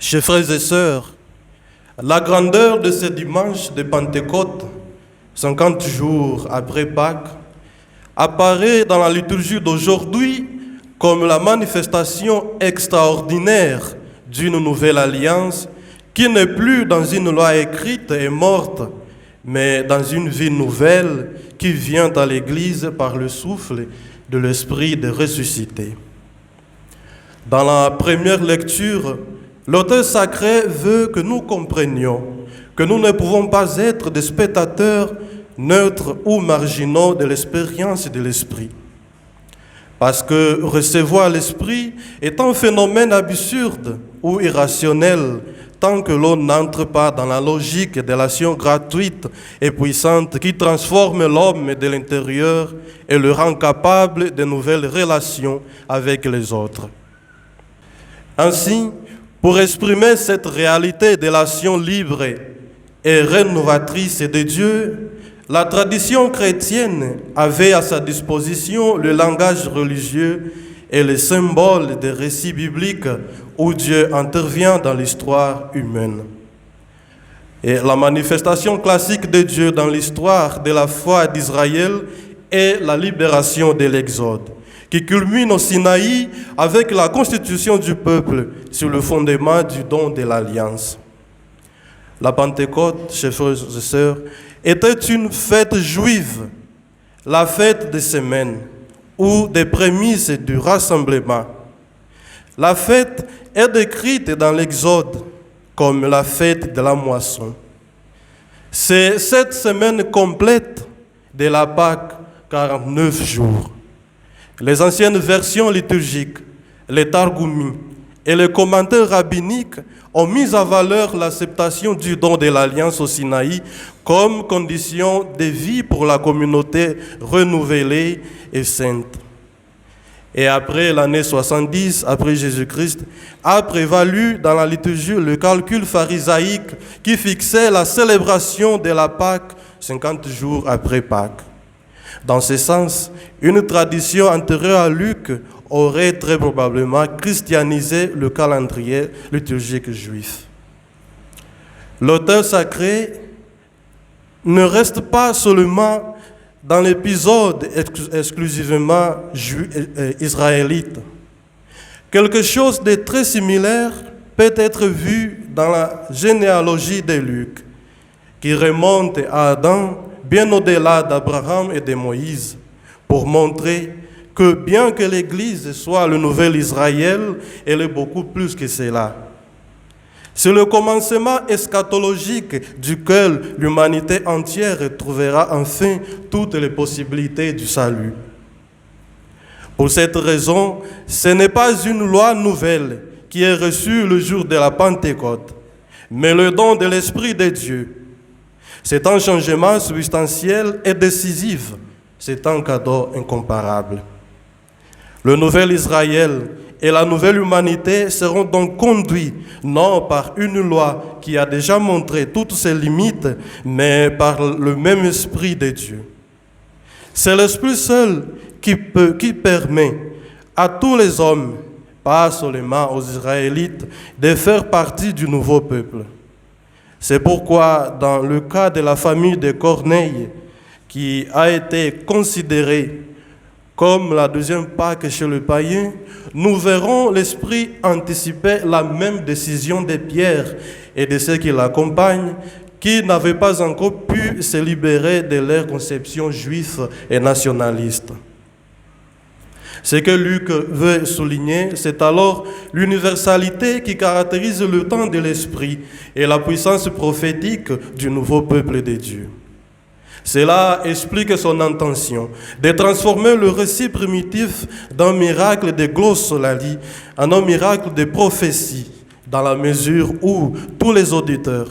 Chers frères et sœurs, la grandeur de ce dimanche de Pentecôte, 50 jours après Pâques, apparaît dans la liturgie d'aujourd'hui comme la manifestation extraordinaire d'une nouvelle alliance qui n'est plus dans une loi écrite et morte, mais dans une vie nouvelle qui vient à l'Église par le souffle de l'Esprit de ressuscité. Dans la première lecture, l'auteur sacré veut que nous comprenions que nous ne pouvons pas être des spectateurs neutres ou marginaux de l'expérience de l'Esprit. Parce que recevoir l'Esprit est un phénomène absurde ou irrationnel tant que l'on n'entre pas dans la logique de l'action gratuite et puissante qui transforme l'homme de l'intérieur et le rend capable de nouvelles relations avec les autres. Ainsi, pour exprimer cette réalité de l'action libre et rénovatrice de Dieu, la tradition chrétienne avait à sa disposition le langage religieux et les symboles des récits bibliques où Dieu intervient dans l'histoire humaine. Et la manifestation classique de Dieu dans l'histoire de la foi d'Israël est la libération de l'Exode, qui culmine au Sinaï avec la constitution du peuple sur le fondement du don de l'Alliance. La Pentecôte, chers frères et sœurs, était une fête juive, la fête des semaines ou des prémices du rassemblement. La fête est décrite dans l'Exode comme la fête de la moisson. C'est cette semaine complète de la Pâque, 49 jours. Les anciennes versions liturgiques, les Targumi et les commentaires rabbiniques ont mis en valeur l'acceptation du don de l'Alliance au Sinaï comme condition de vie pour la communauté renouvelée et sainte. Et après l'année 70, après Jésus-Christ, a prévalu dans la liturgie le calcul pharisaïque qui fixait la célébration de la Pâque 50 jours après Pâques. Dans ce sens, une tradition antérieure à Luc aurait très probablement christianisé le calendrier liturgique juif. L'auteur sacré ne reste pas seulement dans l'épisode exclusivement israélite. Quelque chose de très similaire peut être vu dans la généalogie de Luc, qui remonte à Adam bien au-delà d'Abraham et de Moïse, pour montrer que bien que l'Église soit le nouvel Israël, elle est beaucoup plus que cela. C'est le commencement eschatologique duquel l'humanité entière trouvera enfin toutes les possibilités du salut. Pour cette raison, ce n'est pas une loi nouvelle qui est reçue le jour de la Pentecôte, mais le don de l'Esprit de Dieu. C'est un changement substantiel et décisif. C'est un cadeau incomparable. Le nouvel Israël et la nouvelle humanité seront donc conduits non par une loi qui a déjà montré toutes ses limites, mais par le même Esprit de Dieu. C'est l'Esprit seul qui permet à tous les hommes, pas seulement aux Israélites, de faire partie du nouveau peuple. C'est pourquoi, dans le cas de la famille de Corneille, qui a été considérée comme la deuxième Pâque chez le païen, nous verrons l'Esprit anticiper la même décision de Pierre et de ceux qui l'accompagnent, qui n'avaient pas encore pu se libérer de leur conception juive et nationaliste. Ce que Luc veut souligner, c'est alors l'universalité qui caractérise le temps de l'Esprit et la puissance prophétique du nouveau peuple de Dieu. Cela explique son intention de transformer le récit primitif d'un miracle de glossolalie en un miracle de prophétie, dans la mesure où tous les auditeurs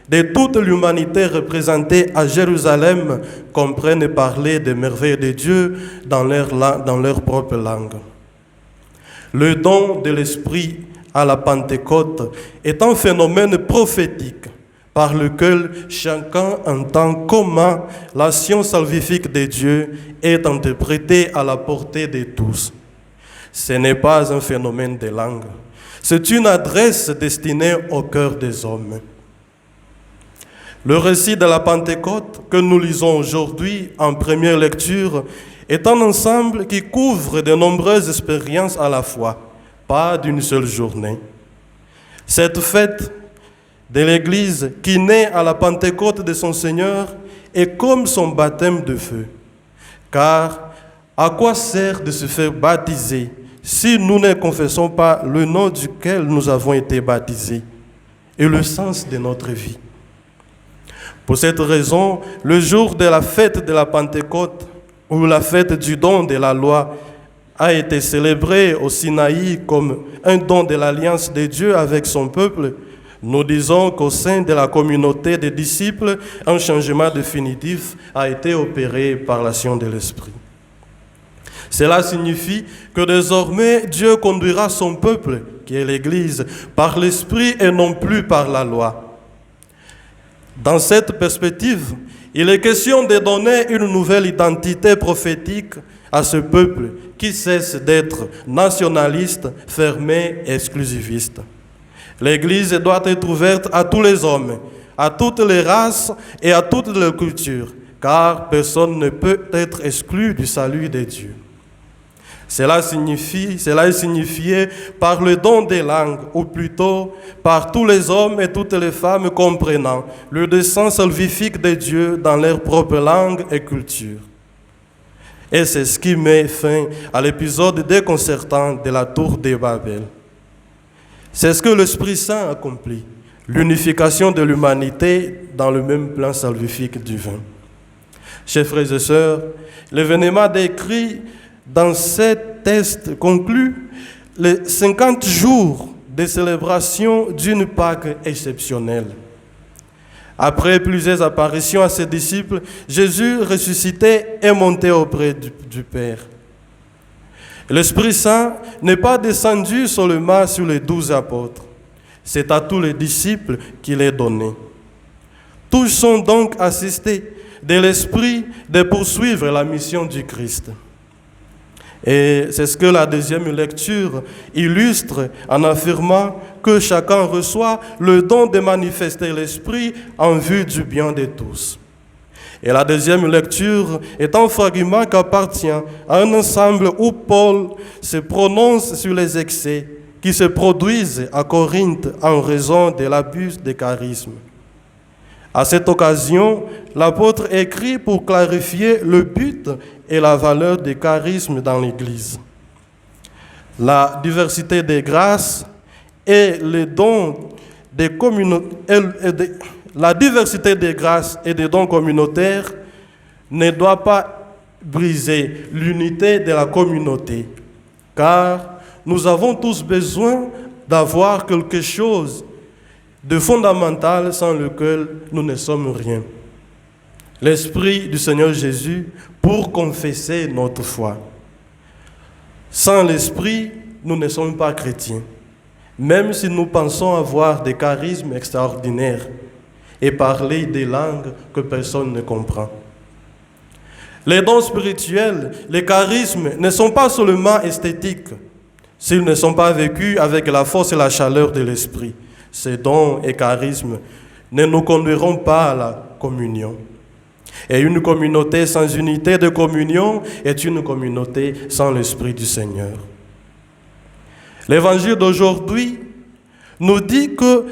de toute l'humanité représentée à Jérusalem comprennent parler des merveilles de Dieu dans leur propre langue. Le don de l'Esprit à la Pentecôte est un phénomène prophétique par lequel chacun entend comment l'action salvifique de Dieu est interprétée à la portée de tous. Ce n'est pas un phénomène de langue. C'est une adresse destinée au cœur des hommes. Le récit de la Pentecôte que nous lisons aujourd'hui en première lecture est un ensemble qui couvre de nombreuses expériences à la fois, pas d'une seule journée. Cette fête de l'Église qui naît à la Pentecôte de son Seigneur est comme son baptême de feu. Car à quoi sert de se faire baptiser si nous ne confessons pas le nom duquel nous avons été baptisés et le sens de notre vie? Pour cette raison, le jour de la fête de la Pentecôte, ou la fête du don de la loi, a été célébré au Sinaï comme un don de l'alliance de Dieu avec son peuple. Nous disons qu'au sein de la communauté des disciples, un changement définitif a été opéré par l'action de l'Esprit. Cela signifie que désormais Dieu conduira son peuple, qui est l'Église, par l'Esprit et non plus par la loi. Dans cette perspective, il est question de donner une nouvelle identité prophétique à ce peuple qui cesse d'être nationaliste, fermé et exclusiviste. L'Église doit être ouverte à tous les hommes, à toutes les races et à toutes les cultures, car personne ne peut être exclu du salut de Dieu. Cela est signifié par le don des langues, ou plutôt par tous les hommes et toutes les femmes comprenant le dessein salvifique de Dieu dans leur propre langue et culture. Et c'est ce qui met fin à l'épisode déconcertant de la tour de Babel. C'est ce que l'Esprit Saint accomplit, l'unification de l'humanité dans le même plan salvifique divin. Chers frères et sœurs, l'événement décrit dans cet texte conclut les 50 jours de célébration d'une Pâque exceptionnelle. Après plusieurs apparitions à ses disciples, Jésus ressuscité est monté auprès du Père. L'Esprit Saint n'est pas descendu seulement sur les 12 apôtres. C'est à tous les disciples qu'il est donné. Tous sont donc assistés de l'Esprit de poursuivre la mission du Christ. Et c'est ce que la deuxième lecture illustre en affirmant que chacun reçoit le don de manifester l'Esprit en vue du bien de tous. Et la deuxième lecture est un fragment qui appartient à un ensemble où Paul se prononce sur les excès qui se produisent à Corinthe en raison de l'abus des charismes. À cette occasion, l'apôtre écrit pour clarifier le but et la valeur des charismes dans l'Église. La diversité des grâces et les dons des la diversité des grâces et des dons communautaires ne doit pas briser l'unité de la communauté, car nous avons tous besoin d'avoir quelque chose de fondamental sans lequel nous ne sommes rien. L'Esprit du Seigneur Jésus pour confesser notre foi. Sans l'Esprit, nous ne sommes pas chrétiens, même si nous pensons avoir des charismes extraordinaires et parler des langues que personne ne comprend. Les dons spirituels, les charismes ne sont pas seulement esthétiques, s'ils ne sont pas vécus avec la force et la chaleur de l'Esprit. Ces dons et charismes ne nous conduiront pas à la communion. Et une communauté sans unité de communion est une communauté sans l'Esprit du Seigneur. L'évangile d'aujourd'hui nous dit que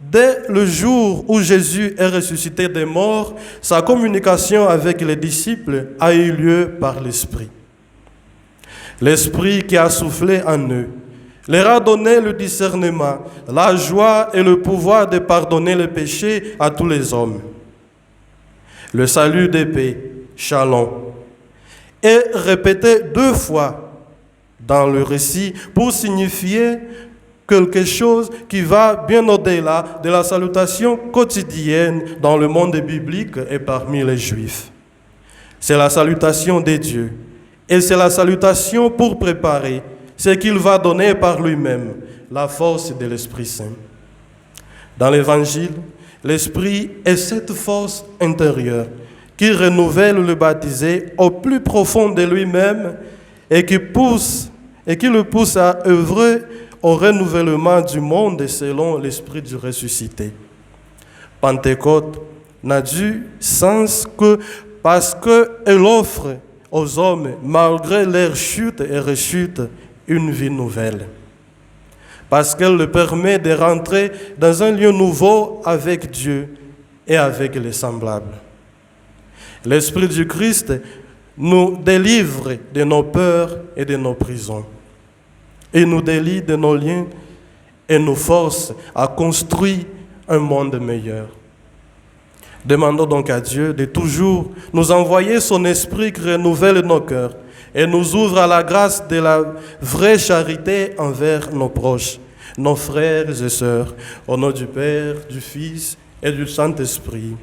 dès le jour où Jésus est ressuscité des morts, sa communication avec les disciples a eu lieu par l'Esprit. L'Esprit qui a soufflé en eux leur a donné le discernement, la joie et le pouvoir de pardonner les péchés à tous les hommes. Le salut de paix, shalom, est répété 2 fois dans le récit pour signifier quelque chose qui va bien au-delà de la salutation quotidienne dans le monde biblique et parmi les Juifs. C'est la salutation de Dieu et c'est la salutation pour préparer ce qu'il va donner par lui-même, la force de l'Esprit Saint. Dans l'Évangile, l'Esprit est cette force intérieure qui renouvelle le baptisé au plus profond de lui-même et qui le pousse à œuvrer au renouvellement du monde selon l'esprit du ressuscité. Pentecôte n'a du sens que parce qu'elle offre aux hommes, malgré leur chute et rechute, une vie nouvelle. Parce qu'elle leur permet de rentrer dans un lieu nouveau avec Dieu et avec les semblables. L'Esprit du Christ nous délivre de nos peurs et de nos prisons. Il nous délie de nos liens et nous force à construire un monde meilleur. Demandons donc à Dieu de toujours nous envoyer son esprit qui renouvelle nos cœurs et nous ouvre à la grâce de la vraie charité envers nos proches, nos frères et sœurs, au nom du Père, du Fils et du Saint-Esprit.